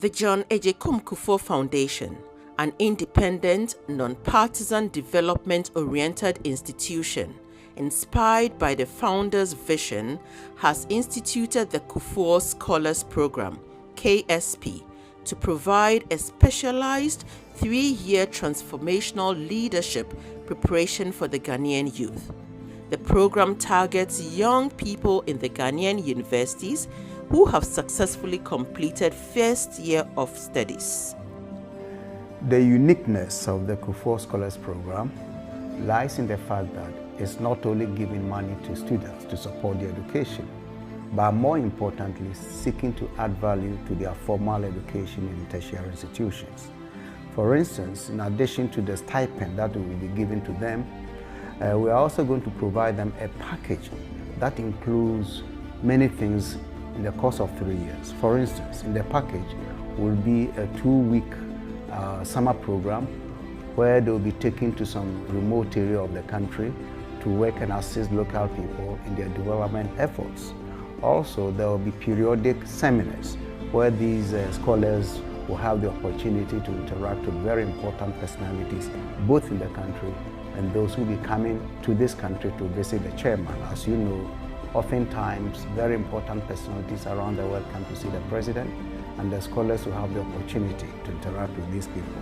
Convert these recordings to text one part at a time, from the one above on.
The John Ejekum Kufuor Foundation, an independent, non-partisan, development-oriented institution inspired by the founder's vision, has instituted the Kufuor Scholars Program, KSP, to provide a specialized 3-year transformational leadership preparation for the Ghanaian youth. The program targets young people in the Ghanaian universities who have successfully completed first year of studies. The uniqueness of the Kufuor Scholars Program lies in the fact that it's not only giving money to students to support their education, but more importantly, seeking to add value to their formal education in tertiary institutions. For instance, in addition to the stipend that we will be giving to them, we are also going to provide them a package that includes many things in the course of 3 years. For instance, in the package will be a 2-week summer program where they will be taken to some remote area of the country to work and assist local people in their development efforts. Also, there will be periodic seminars where these scholars will have the opportunity to interact with very important personalities, both in the country and those who will be coming to this country to visit the chairman. As you know, oftentimes very important personalities around the world come to see the president, and the scholars will have the opportunity to interact with these people.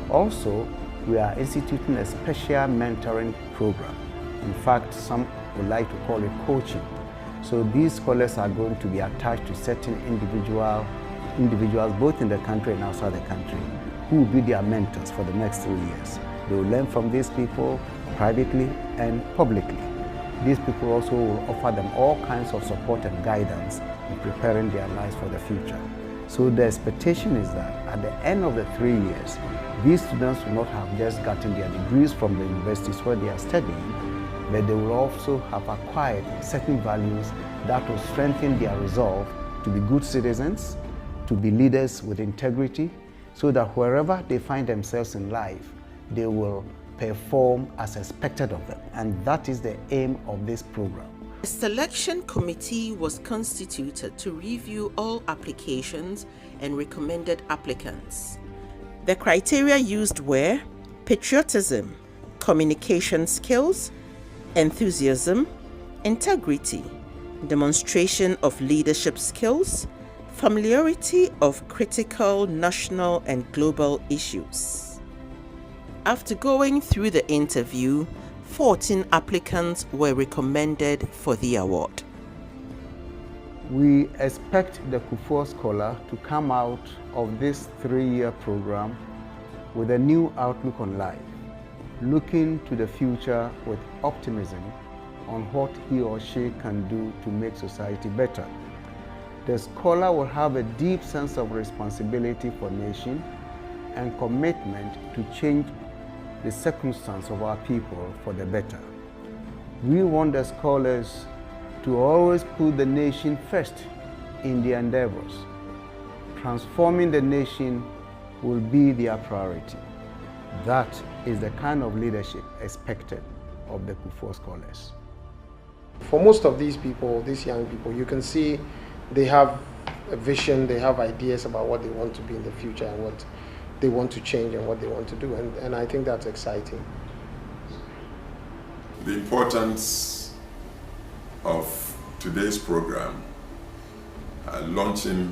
Also, we are instituting a special mentoring program. In fact, some would like to call it coaching. So these scholars are going to be attached to certain individuals both in the country and outside the country who will be their mentors for the next 3 years. They will learn from these people privately and publicly. These people also will offer them all kinds of support and guidance in preparing their lives for the future. So the expectation is that at the end of the 3 years, these students will not have just gotten their degrees from the universities where they are studying, but they will also have acquired certain values that will strengthen their resolve to be good citizens, to be leaders with integrity, so that wherever they find themselves in life, they will perform as expected of them. And that is the aim of this program. A selection committee was constituted to review all applications and recommended applicants. The criteria used were patriotism, communication skills, enthusiasm, integrity, demonstration of leadership skills, familiarity of critical national and global issues. After going through the interview, 14 applicants were recommended for the award. We expect the Kufuor Scholar to come out of this 3-year program with a new outlook on life, looking to the future with optimism on what he or she can do to make society better. The scholar will have a deep sense of responsibility for nation and commitment to change the circumstance of our people for the better. We want the scholars to always put the nation first in their endeavors. Transforming the nation will be their priority. That is the kind of leadership expected of the Kufuor Scholars. For most of these people, these young people, you can see they have a vision, they have ideas about what they want to be in the future and what they want to change and what they want to do, and I think that's exciting. The importance of today's program, launching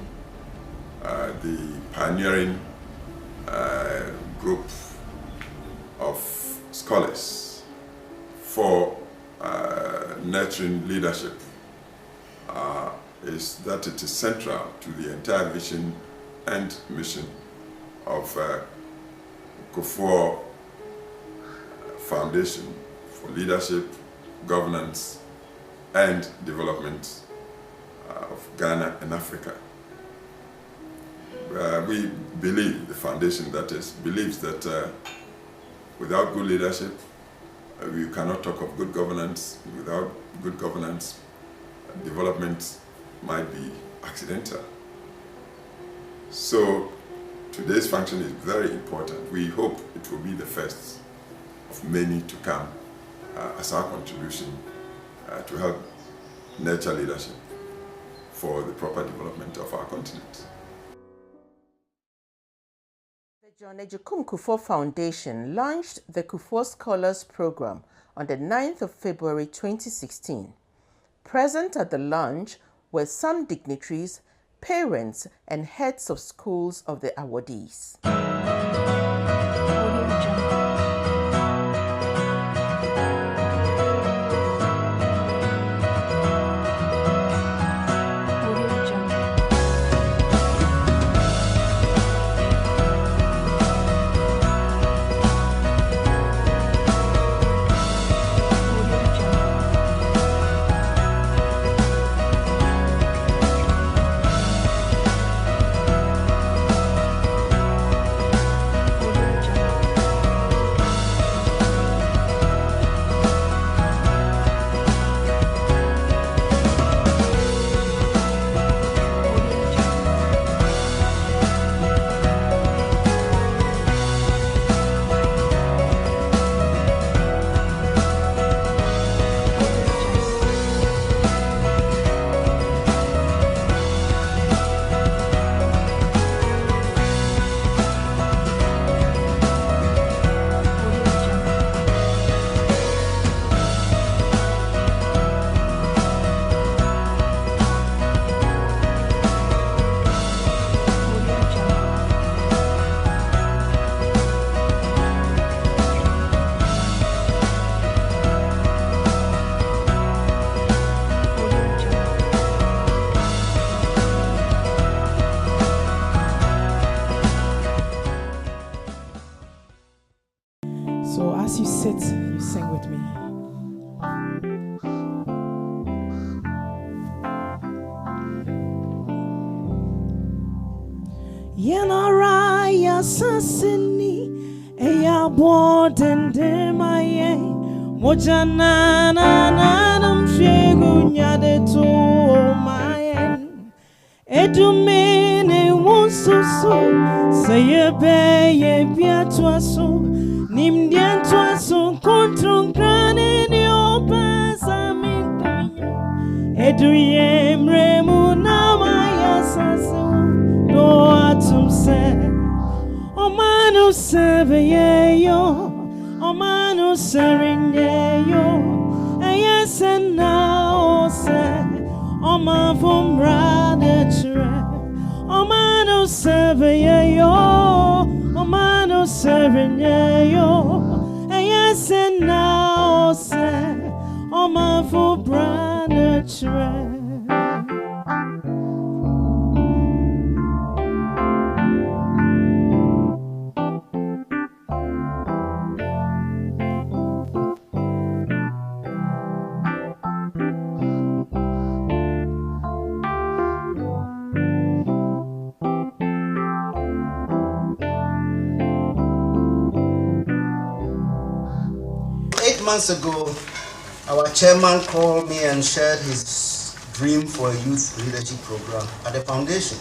the pioneering group of scholars for nurturing leadership, is that it is central to the entire vision and mission of Kufuor Foundation for leadership, governance, and development of Ghana and Africa. We believe, the foundation that is, believes that without good leadership, we cannot talk of good governance. Without good governance, development might be accidental. So today's function is very important. We hope it will be the first of many to come as our contribution to help nurture leadership for the proper development of our continent. John Kufuor Foundation launched the Kufuor Scholars Program on the 9th of February 2016. Present at the launch were some dignitaries, parents, and heads of schools of the awardees. So as you sit, you sing with me. Yenara ya sasini eya bodende maye mojana na namshegu nyade to maye edumene wonsoso sayebe ye biatwaso nimdiantwaso kontronkrane ni opasa minkunya eduye mremu na maya saso no atumse omanu seve yo omanu serinye yo ayesena ose omavumra detre omanu seve yo omanu serinye yo ayesena ose omavumra detre. Months ago, our chairman called me and shared his dream for a youth leadership program at the foundation.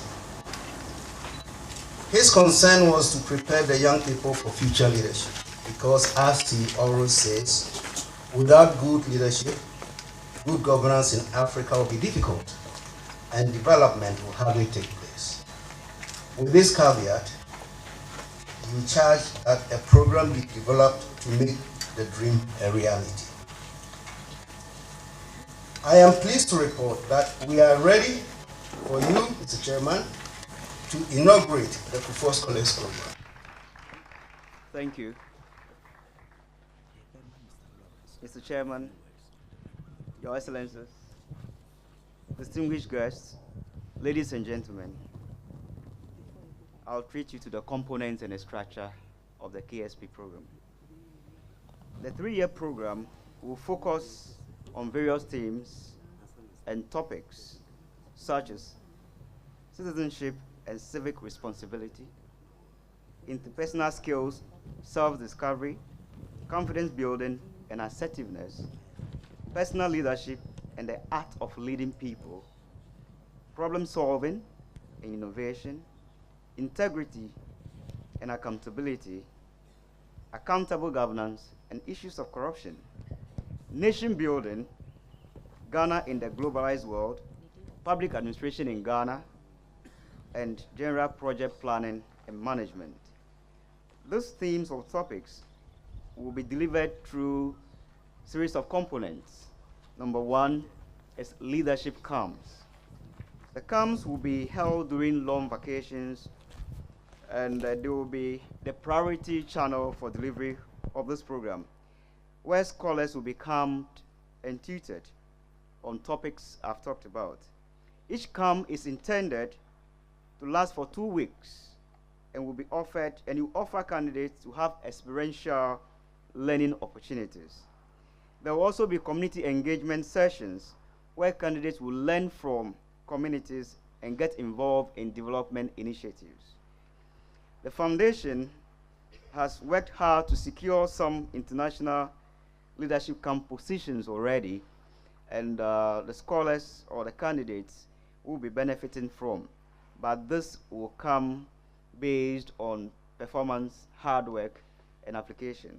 His concern was to prepare the young people for future leadership because, as he always says, without good leadership, good governance in Africa will be difficult and development will hardly take place. With this caveat, you charge that a program be developed to make the dream a reality. I am pleased to report that we are ready for you, Mr. Chairman, to inaugurate the Kufuor Scholars Program. Thank you. Mr. Chairman, Your Excellencies, distinguished guests, ladies and gentlemen, I'll treat you to the components and the structure of the KSP program. The 3-year program will focus on various themes and topics such as citizenship and civic responsibility, interpersonal skills, self-discovery, confidence building and assertiveness, personal leadership and the art of leading people, problem solving and innovation, integrity and accountability, accountable governance and issues of corruption, nation building, Ghana in the globalized world, public administration in Ghana, and general project planning and management. These themes or topics will be delivered through a series of components. Number one is leadership camps. The camps will be held during long vacations, and they will be the priority channel for delivery of this program, where scholars will be camped and tutored on topics I've talked about. Each camp is intended to last for 2 weeks and will be offered, and you offer candidates to have experiential learning opportunities. There will also be community engagement sessions where candidates will learn from communities and get involved in development initiatives. The foundation has worked hard to secure some international leadership camp positions already, and the scholars or the candidates will be benefiting from. But this will come based on performance, hard work, and application.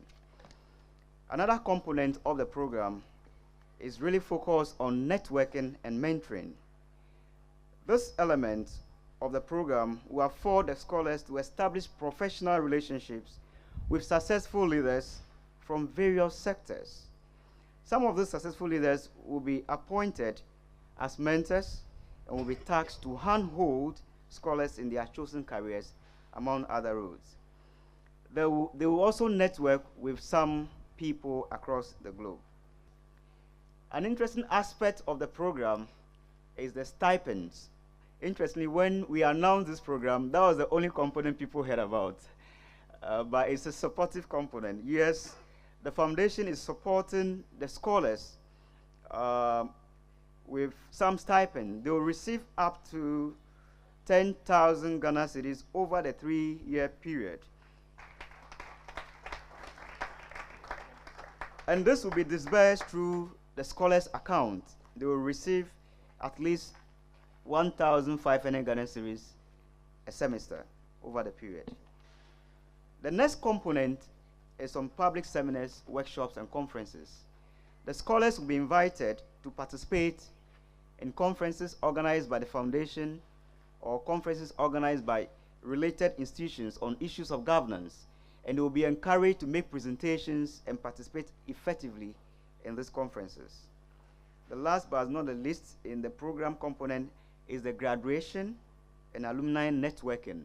Another component of the program is really focused on networking and mentoring. This element of the program will afford the scholars to establish professional relationships with successful leaders from various sectors. Some of these successful leaders will be appointed as mentors and will be tasked to handhold scholars in their chosen careers, among other roles. They will also network with some people across the globe. An interesting aspect of the program is the stipends. Interestingly, when we announced this program, that was the only component people heard about. But it's a supportive component. Yes, the foundation is supporting the scholars with some stipend. They will receive up to 10,000 Ghana cedis over the 3-year period. And this will be disbursed through the scholars' account. They will receive at least 1,500 Ghana cedis a semester over the period. The next component is on public seminars, workshops, and conferences. The scholars will be invited to participate in conferences organized by the foundation or conferences organized by related institutions on issues of governance, and they will be encouraged to make presentations and participate effectively in these conferences. The last but not the least in the program component is the graduation and alumni networking.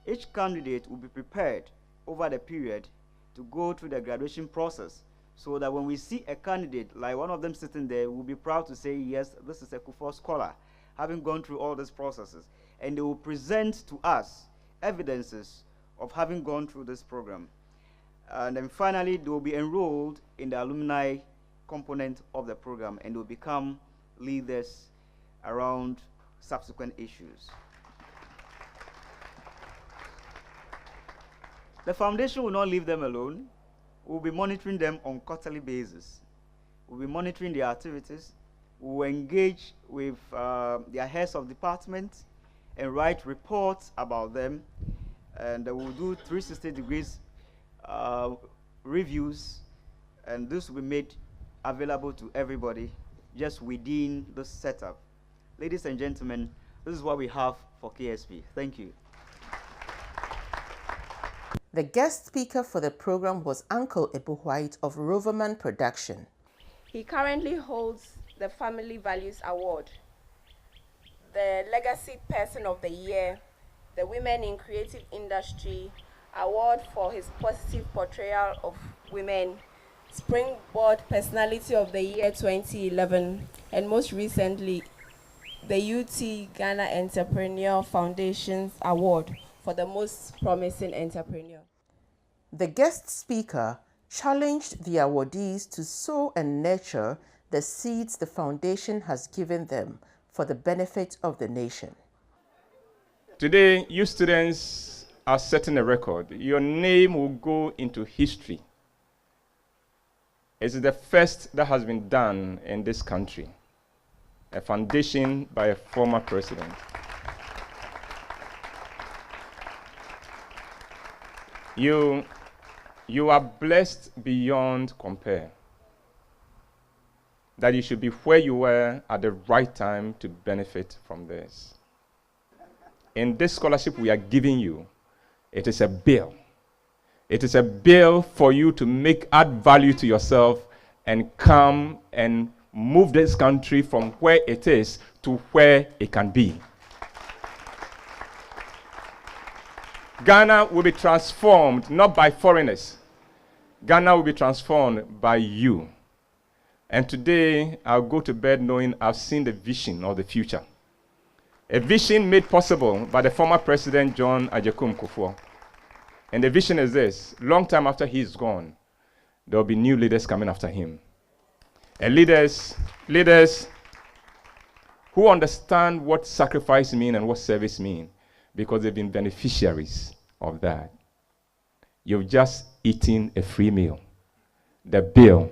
Each candidate will be prepared over the period to go through the graduation process, so that when we see a candidate, like one of them sitting there, we'll be proud to say, yes, this is a Kufuor scholar, having gone through all these processes. And they will present to us evidences of having gone through this program. And then finally, they will be enrolled in the alumni component of the program, and they will become leaders around subsequent issues. The foundation will not leave them alone. We'll be monitoring them on a quarterly basis. We'll be monitoring their activities. We'll engage with their heads of department and write reports about them. And we'll do 360 degrees reviews, and this will be made available to everybody just within this setup. Ladies and gentlemen, this is what we have for KSP. Thank you. The guest speaker for the program was Uncle Ebu White of Roverman Production. He currently holds the Family Values Award, the Legacy Person of the Year, the Women in Creative Industry Award for his positive portrayal of women, Springboard Personality of the Year 2011, and most recently, the UT Ghana Entrepreneur Foundation's Award for the Most Promising Entrepreneur. The guest speaker challenged the awardees to sow and nurture the seeds the foundation has given them for the benefit of the nation. Today, you students are setting a record. Your name will go into history. It's the first that has been done in this country. A foundation by a former president. You are blessed beyond compare. That you should be where you were at the right time to benefit from this. In this scholarship we are giving you, it is a bill. It is a bill for you to add value to yourself and come and move this country from where it is to where it can be. Ghana will be transformed not by foreigners. Ghana will be transformed by you. And today, I'll go to bed knowing I've seen the vision of the future. A vision made possible by the former President John Agyekum Kufuor. And the vision is this: long time after he's gone, there will be new leaders coming after him. And leaders who understand what sacrifice means and what service means, because they've been beneficiaries of that. You've just eaten a free meal. The bill